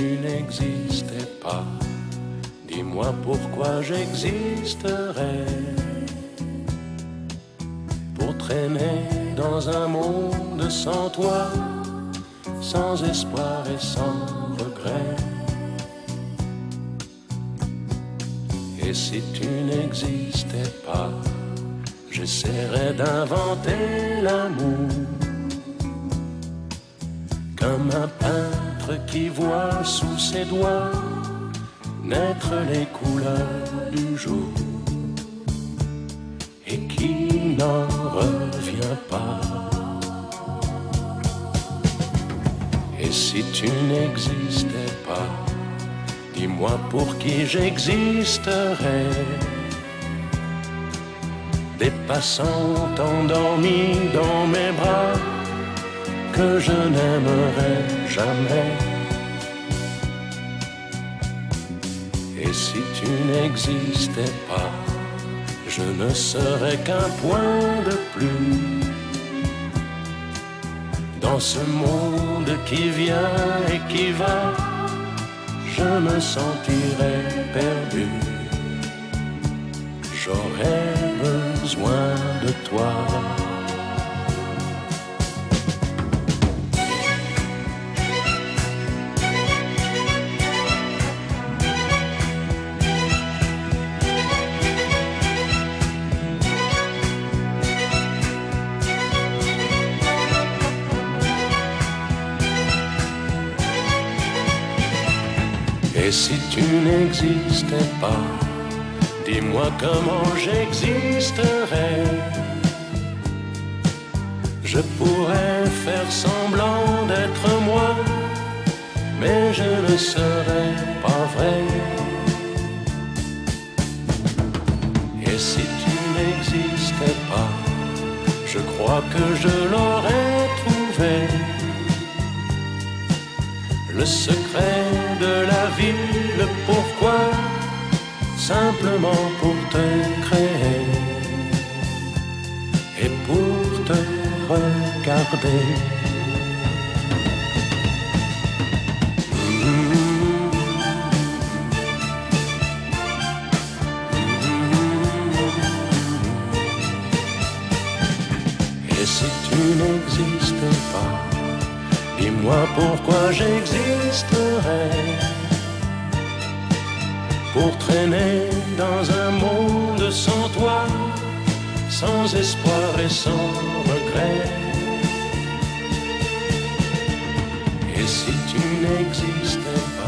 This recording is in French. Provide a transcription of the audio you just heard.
tu n'existais pas, dis-moi pourquoi j'existerais. Pour traîner dans un monde sans toi, sans espoir et sans regret. Et si tu n'existais pas, j'essaierais d'inventer l'amour, comme un peintre qui voit sous ses doigts naître les couleurs du jour et qui n'en revient pas. Et si tu n'existais pas, dis-moi pour qui j'existerais. Des passants endormis dans mes bras que je n'aimerais jamais. Et si tu n'existais pas, je ne serais qu'un point de plus dans ce monde qui vient et qui va. Je me sentirais perdu. J'aurais besoin de toi. Et si tu n'existais pas, dis-moi comment j'existerais. Je pourrais faire semblant d'être moi, mais je ne serais pas vrai. Et si tu n'existais pas, je crois que je l'aurais trouvé. Le secret de la vie, le pourquoi, simplement pour te créer et pour te regarder. Et si tu n'existais pas, dis-moi pourquoi j'existerais. Pour traîner dans un monde sans toi, sans espoir et sans regret. Et si tu n'existais pas,